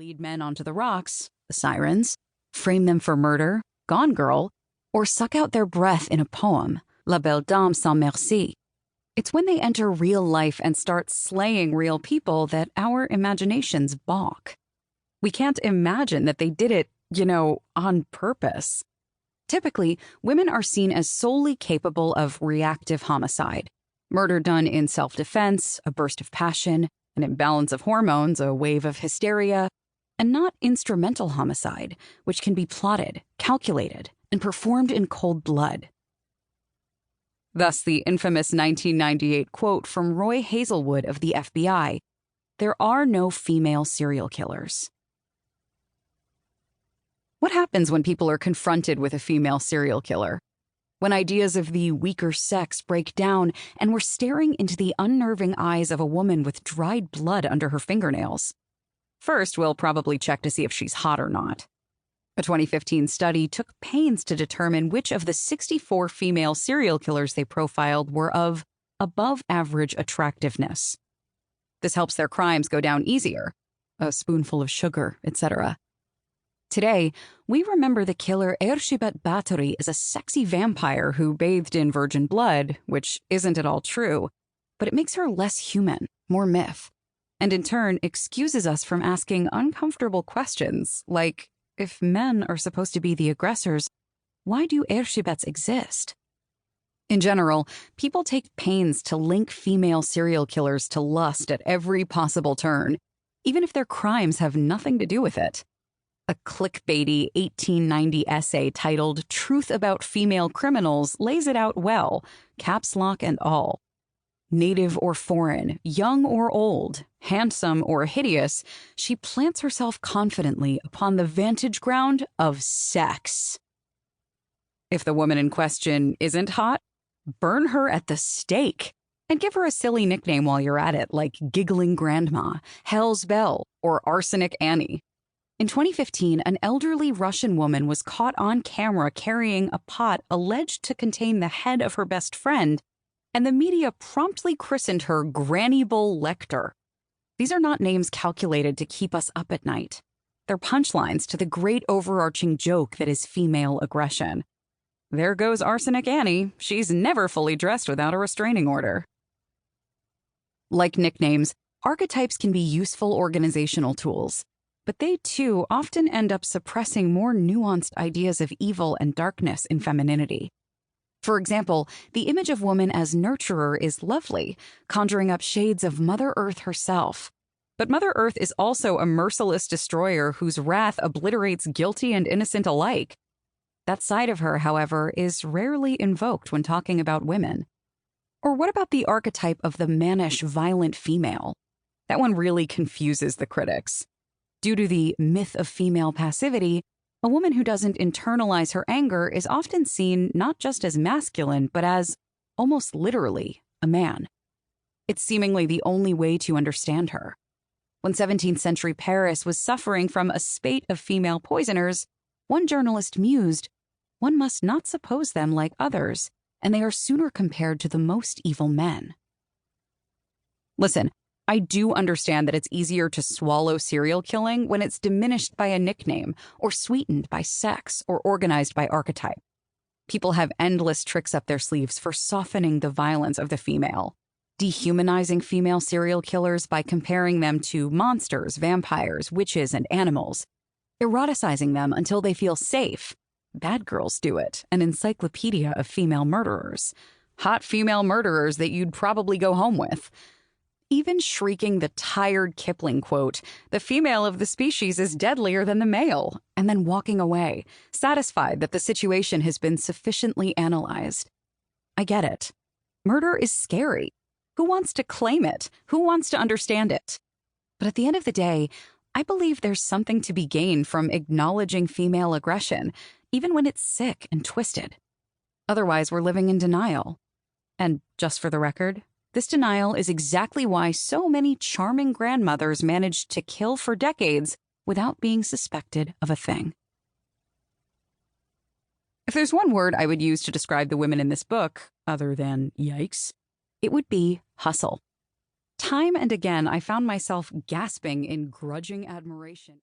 lead men onto the rocks, the sirens, frame them for murder, Gone Girl, or suck out their breath in a poem, La Belle Dame sans Merci. It's when they enter real life and start slaying real people that our imaginations balk. We can't imagine that they did it, on purpose. Typically, women are seen as solely capable of reactive homicide, murder done in self-defense, a burst of passion, an imbalance of hormones, a wave of hysteria, and not instrumental homicide, which can be plotted, calculated, and performed in cold blood. Thus, the infamous 1998 quote from Roy Hazelwood of the FBI, "There are no female serial killers." What happens when people are confronted with a female serial killer? When ideas of the weaker sex break down and we're staring into the unnerving eyes of a woman with dried blood under her fingernails? First, we'll probably check to see if she's hot or not. A 2015 study took pains to determine which of the 64 female serial killers they profiled were of above-average attractiveness. This helps their crimes go down easier, a spoonful of sugar, etc. Today, we remember the killer Ershibet Batory as a sexy vampire who bathed in virgin blood, which isn't at all true, but it makes her less human, more myth, and in turn excuses us from asking uncomfortable questions like, if men are supposed to be the aggressors, why do Ershibets exist? In general, people take pains to link female serial killers to lust at every possible turn, even if their crimes have nothing to do with it. A clickbaity 1890 essay titled "Truth About Female Criminals" lays it out well, caps lock and all. Native or foreign, young or old, handsome or hideous, she plants herself confidently upon the vantage ground of sex. If the woman in question isn't hot, burn her at the stake and give her a silly nickname while you're at it, like Giggling Grandma, Hell's Belle, or Arsenic Annie. In 2015, an elderly Russian woman was caught on camera carrying a pot alleged to contain the head of her best friend, and the media promptly christened her Granny Bull Lecter. These are not names calculated to keep us up at night. They're punchlines to the great overarching joke that is female aggression. There goes Arsenic Annie. She's never fully dressed without a restraining order. Like nicknames, archetypes can be useful organizational tools, but they too often end up suppressing more nuanced ideas of evil and darkness in femininity. For example, the image of woman as nurturer is lovely, conjuring up shades of Mother Earth herself. But Mother Earth is also a merciless destroyer whose wrath obliterates guilty and innocent alike. That side of her, however, is rarely invoked when talking about women. Or what about the archetype of the mannish, violent female? That one really confuses the critics. Due to the myth of female passivity, a woman who doesn't internalize her anger is often seen not just as masculine, but as, almost literally, a man. It's seemingly the only way to understand her. When 17th century Paris was suffering from a spate of female poisoners, one journalist mused, "One must not suppose them like others, and they are sooner compared to the most evil men." Listen, I do understand that it's easier to swallow serial killing when it's diminished by a nickname, or sweetened by sex, or organized by archetype. People have endless tricks up their sleeves for softening the violence of the female, dehumanizing female serial killers by comparing them to monsters, vampires, witches, and animals, eroticizing them until they feel safe. Bad Girls do it, an encyclopedia of female murderers. Hot female murderers that you'd probably go home with. Even shrieking the tired Kipling quote, "The female of the species is deadlier than the male," and then walking away, satisfied that the situation has been sufficiently analyzed. I get it. Murder is scary. Who wants to claim it? Who wants to understand it? But at the end of the day, I believe there's something to be gained from acknowledging female aggression, even when it's sick and twisted. Otherwise, we're living in denial. And just for the record, this denial is exactly why so many charming grandmothers managed to kill for decades without being suspected of a thing. If there's one word I would use to describe the women in this book, other than yikes, it would be hustle. Time and again, I found myself gasping in grudging admiration.